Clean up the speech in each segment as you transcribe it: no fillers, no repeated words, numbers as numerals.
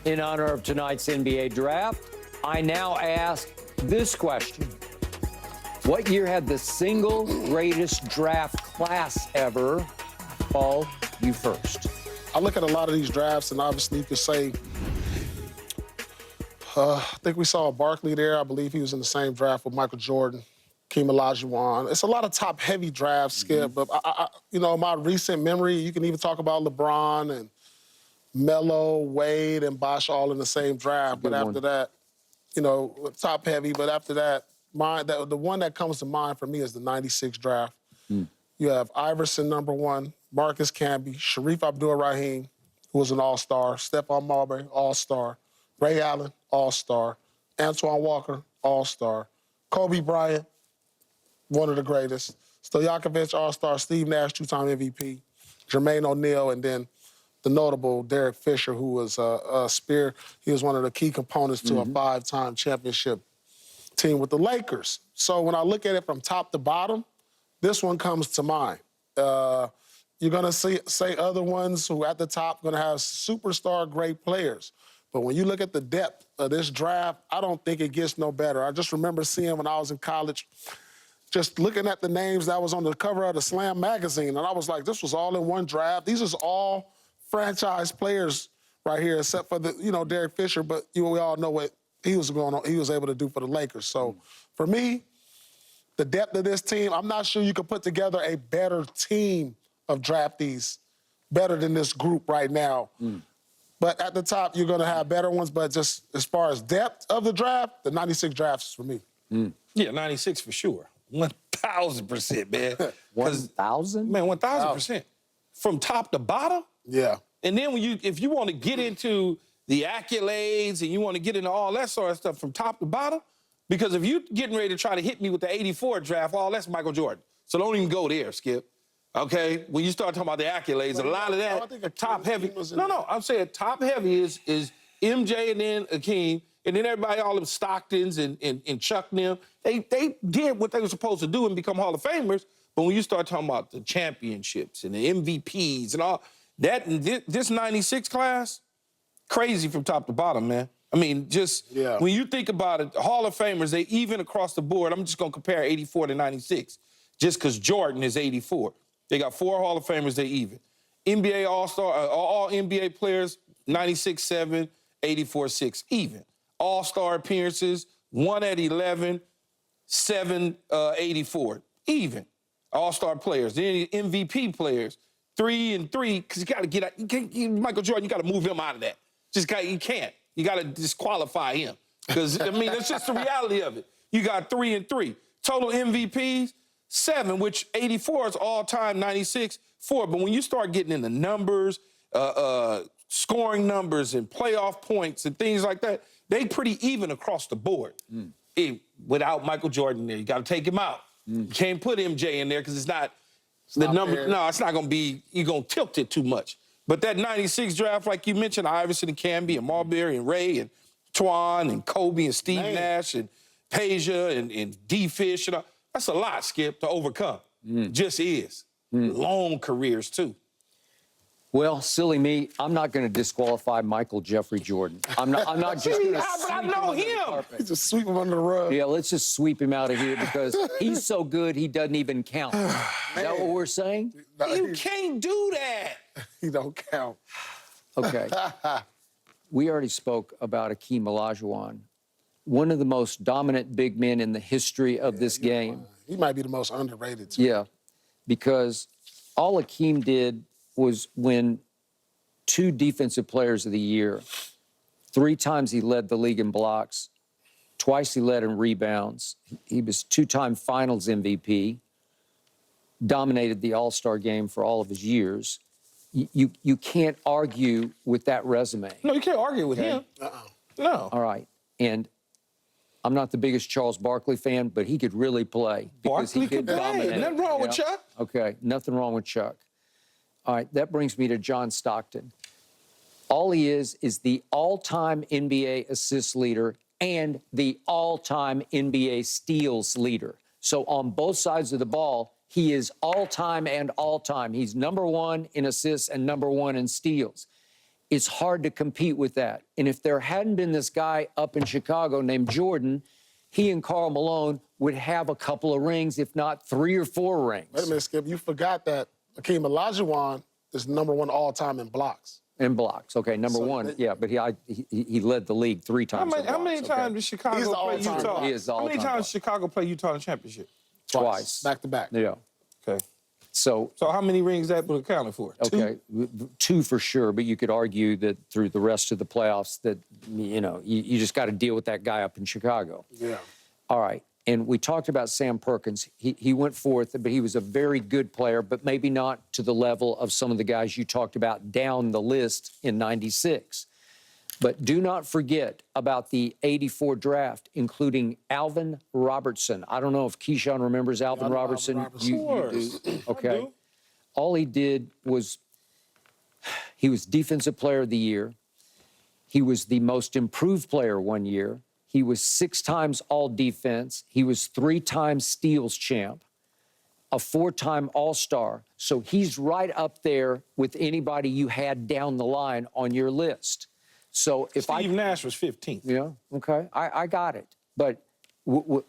In honor of tonight's NBA draft, I now ask this question. What year had the single greatest draft class ever? Paul, you first. I look at a lot of these drafts, and obviously you could say, I think we saw Barkley there. I believe he was in the same draft with Michael Jordan, Hakeem Olajuwon. It's a lot of top-heavy drafts, Skip. But, my recent memory, you can even talk about LeBron and Melo, Wade, and Bosh all in the same draft. But after that, top-heavy. But after that, the one that comes to mind for me is the 96 draft. You have Iverson, number 1, Marcus Camby, Shareef Abdul-Rahim, who was an all-star, Stephon Marbury, all-star, Ray Allen, all-star, Antoine Walker, all-star, Kobe Bryant, one of the greatest, Stojakovic, all-star, Steve Nash, 2-time MVP, Jermaine O'Neal, and then the notable Derek Fisher, who was a spear. He was one of the key components to a 5-time championship team with the Lakers. So when I look at it from top to bottom, this one comes to mind. You're going to say other ones who at the top going to have superstar great players. But when you look at the depth of this draft, I don't think it gets no better. I just remember seeing when I was in college, just looking at the names that was on the cover of the Slam magazine, and I was like, this was all in one draft. These is all franchise players right here, except for Derek Fisher. But we all know what he was able to do for the Lakers. So for me, the depth of this team, I'm not sure you could put together a better team of draftees, better than this group right now. But at the top, you're going to have better ones. But just as far as depth of the draft, the 96 drafts is for me. Yeah, 96 for sure. 1,000%, man. 1,000? Man, 1,000%. From top to bottom? Yeah. And then if you want to get into the accolades and you want to get into all that sort of stuff from top to bottom, because if you're getting ready to try to hit me with the 84 draft, that's Michael Jordan. So don't even go there, Skip. Okay? When you start talking about the accolades, a lot of that top-heavy. No, I'm saying top-heavy is MJ and then Hakeem, and then everybody, all them Stocktons and Chuck and them, they did what they were supposed to do and become Hall of Famers. But when you start talking about the championships and the MVPs and all that, this 96 class, crazy from top to bottom, man. I mean, when you think about it, Hall of Famers, they even across the board. I'm just going to compare 84 to 96, just because Jordan is 84. They got 4 Hall of Famers, they even. NBA All-Star, all NBA players, 96-7, 84-6, even. All-Star appearances, 1 at 11, 7, 84, even. All-Star players, then MVP players, 3 and 3, because you got to get out. Michael Jordan, you got to move him out of that. You can't. You got to disqualify him. Because, that's just the reality of it. You got 3 and 3. Total MVPs, 7, which 84 is all-time, 96, 4. But when you start getting into numbers, scoring numbers and playoff points and things like that, they pretty even across the board. Without Michael Jordan there, you got to take him out. You can't put MJ in there because it's not the number. Fair. No, it's not going to be, you're going to tilt it too much. But that 96 draft, like you mentioned, Iverson and Camby and Marbury and Ray and Twan and Kobe and Steve Nash and Peja and D. Fish, that's a lot, Skip, to overcome. Just is. Long careers, too. Well, silly me, I'm not going to disqualify Michael Jeffrey Jordan. I'm not just going to sweep I know him. Just sweep him under the rug. Yeah, let's just sweep him out of here because he's so good he doesn't even count. Is that what we're saying? You can't do that. He don't count. Okay. We already spoke about Hakeem Olajuwon, one of the most dominant big men in the history of this game. He might be the most underrated, too. Yeah, because all Hakeem did was win 2 Defensive Players of the Year. 3 times he led the league in blocks. Twice he led in rebounds. He was 2-time Finals MVP. Dominated the All-Star game for all of his years. You can't argue with that resume. No, you can't argue with him. No. All right. And I'm not the biggest Charles Barkley fan, but he could really play. Barkley could play. Nothing wrong with Chuck. Okay, nothing wrong with Chuck. All right, that brings me to John Stockton. All he is the all-time NBA assists leader and the all-time NBA steals leader. So on both sides of the ball, He is all-time and all-time. He's number one in assists and number one in steals. It's hard to compete with that. And if there hadn't been this guy up in Chicago named Jordan, he and Karl Malone would have a couple of rings, if not 3 or 4 rings. Wait a minute, Skip. You forgot that Hakeem Olajuwon is number one all-time in blocks. In blocks, okay, number one, yeah, but he led the league 3 times. How many times did Chicago He's the play all-time Utah? block. He is the How many all-time times block. Chicago play Utah in the championship? Twice. Back to back. Yeah. Okay. So how many rings that would account for? okay, 2 for sure, but you could argue that through the rest of the playoffs that, you just got to deal with that guy up in Chicago. Yeah. All right, and we talked about Sam Perkins. He went forth, but he was a very good player, but maybe not to the level of some of the guys you talked about down the list in '96. But do not forget about the '84 draft, including Alvin Robertson. I don't know if Keyshawn remembers Alvin Robertson. Robertson. You do. I Okay. do. All he did was he was Defensive Player of the Year. He was the most improved player one year. He was 6 times All-Defense. He was 3 times Steals champ, a 4-time All-Star. So he's right up there with anybody you had down the line on your list. So if Steve Nash was 15th. Yeah, okay, I got it. But,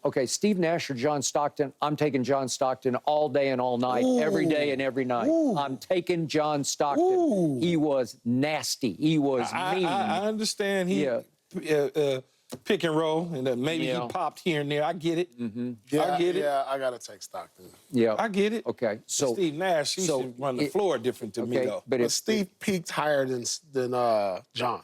okay, Steve Nash or John Stockton, I'm taking John Stockton all day and all night, every day and every night. I'm taking John Stockton. He was nasty. He was mean. I understand pick and roll, and maybe he popped here and there. I get it. Yeah, I get it. Yeah, I got to take Stockton. Yeah. I get it. Okay, so Steve Nash, he should run the floor different to me, though. But But if Steve peaked higher than John.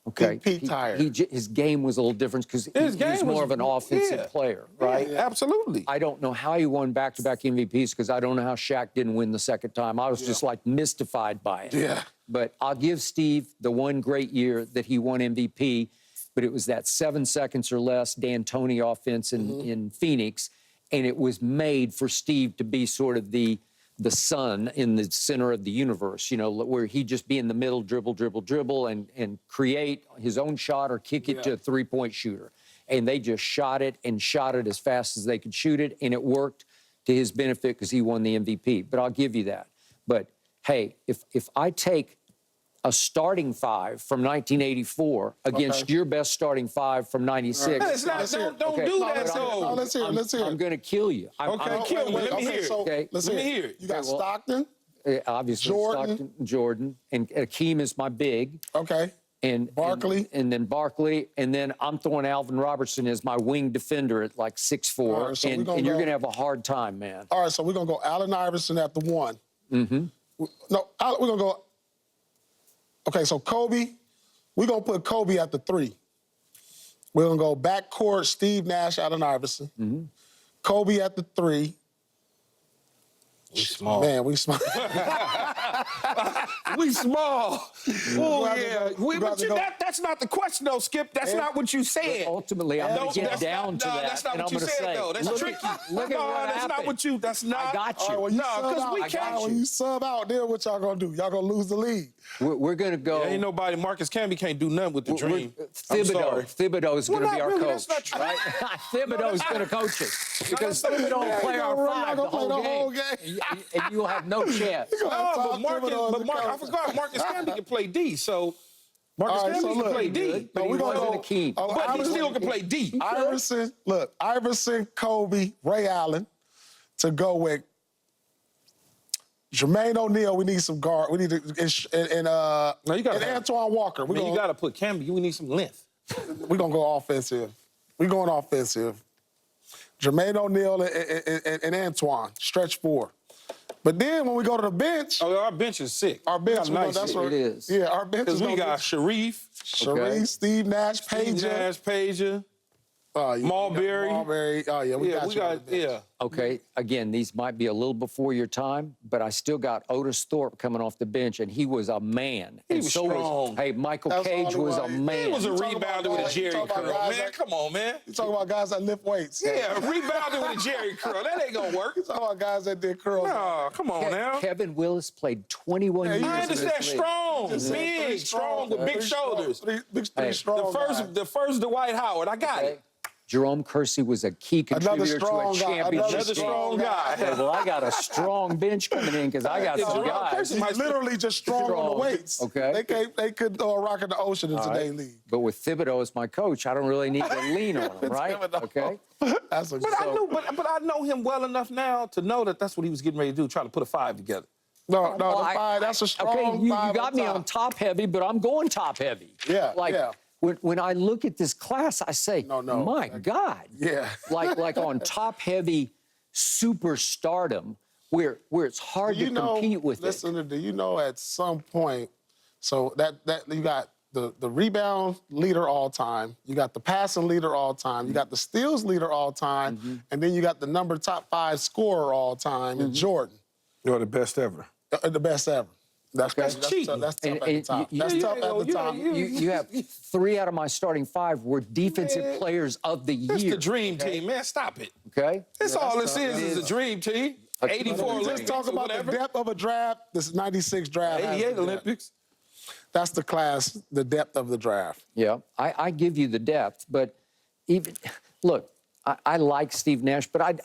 okay, he peaked higher. His game was a little different because His he game was more was- of an offensive yeah. player, right? Yeah, absolutely. I don't know how he won back-to-back MVPs because I don't know how Shaq didn't win the second time. I was just like mystified by it. Yeah. But I'll give Steve the one great year that he won MVP, but it was that 7 seconds or less D'Antoni offense in Phoenix, and it was made for Steve to be sort of the sun in the center of the universe, where he'd just be in the middle, dribble, and create his own shot or kick it to a 3-point shooter. And they just shot it as fast as they could shoot it, and it worked to his benefit because he won the MVP. But I'll give you that. But, hey, if I take a starting 5 from 1984 against your best starting 5 from '96. It's not, don't do that, though. Let's hear it. I'm going to kill you. Okay, kill me. Let me hear it. Okay. Let's Let me hear hear it. it. You got Okay, well, Stockton. Obviously, Jordan. Jordan, and Hakeem is my big. Okay. And Barkley. and then Barkley, and then I'm throwing Alvin Robertson as my wing defender at like 6'4", All right, so and we're gonna you're go- going to have a hard time, man. All right, so we're going to go Allen Iverson at the 1. No, we're going to go. Okay, so Kobe, we're going to put Kobe at the 3. We're going to go backcourt, Steve Nash, Allen Iverson. Kobe at the 3. We small. Man, we small. We small. Oh, rather yeah. go- you rather go- That's not the question, though, Skip. That's not what you said. Ultimately, I'm going to get that's down not, to no, that, that's not and what I'm you going to said, say, though. That's look tricky. Look no, at what that's happened. not what you. That's not. I got you. All right, when you No, sub 'cause out, we all can't. right, when you sub out, then what y'all going to do? Y'all going to lose the league. We're going to go. Ain't nobody. Marcus Camby can't do nothing with the dream. I'm sorry. Thibodeau is Well, going to be not our really, coach. that's not true. Right? Thibodeau is going to coach us because that's not Thibodeau will true. play Y'all our gonna 5 the play the whole whole game. game. And you will have no chance. No, Tom but Marcus, Thibodeau is the I coach. forgot Marcus Camby can play D. So Marcus All right, so Camby can look, play D. but No, he we're gonna wasn't go- a key. Oh, But he Iverson- still can play D. Iverson, Kobe, Ray Allen to go with Jermaine O'Neal. We need some guard. We need to and No, you gotta and have- Antoine Walker. Man, you got to put Camby. We need some length. We're gonna go offensive. We're going offensive. Jermaine O'Neal and Antoine, stretch 4. But then when we go to the bench, Oh, our bench is sick. our bench, We got nice that's shit. what It is. Yeah, our bench Because is we got Sharif, Sharif, Okay. Steve Nash, Steve Pager, Nash, Pager. yeah, Mulberry. Mulberry. Oh yeah, we Yeah, got we you on got, the bench. yeah. Okay, again, these might be a little before your time, but I still got Otis Thorpe coming off the bench, and he was a man. He and was so strong. Hey, Michael That's Cage all he was a was. man. He was a You talking rebounder about with a guys- Jerry you talking curl. about guys Man, that- come on, man. You talking about guys that lift weights? Yeah, rebounding with a Jerry curl. That ain't going to work. You talking about guys that did curls? No, come on now. Kevin Willis played 21 Yeah, he years I in this understand league. strong, Just said big, strong with big shoulders. Three Hey, strong guys. The first Dwight Howard. I got Okay. it. Jerome Kersey was a key contributor to a strong guy, championship another team. strong guy. Okay, well, I got a strong bench coming in because I got some Jerome guys. Kersey He's literally just strong on the weights. Okay. They couldn't throw a rock in the ocean in today's league. But with Thibodeau as my coach, I don't really need to lean on him, right? Thibodeau. Okay. That's a But I know him well enough now to know that that's what he was getting ready to do, try to put a 5 together. No, Well, the 5, that's a strong okay, you 5 got me top. on top heavy, but I'm going top heavy. Yeah, Like, yeah. When I look at this class, I say, No. my God. Yeah. like on top heavy superstardom, where it's hard to compete with it. Do you know at some point, so that you got the rebound leader all time, you got the passing leader all time, you got the steals leader all time, and then you got the top 5 scorer all time in Jordan. You're the best ever. The best ever. That's cheating. That's tough at the top. That's tough at the top. You have 3 out of my starting 5 were defensive players of the That's year. the dream team, man. Stop it. Okay. That's all this is a dream team. 84 Let's Olympics. just talk about whatever. the depth of a draft. This 96 draft. has 88 the depth. Olympics. That's the class, the depth of the draft. Yeah, I give you the depth, but even look, I like Steve Nash, but I didn't.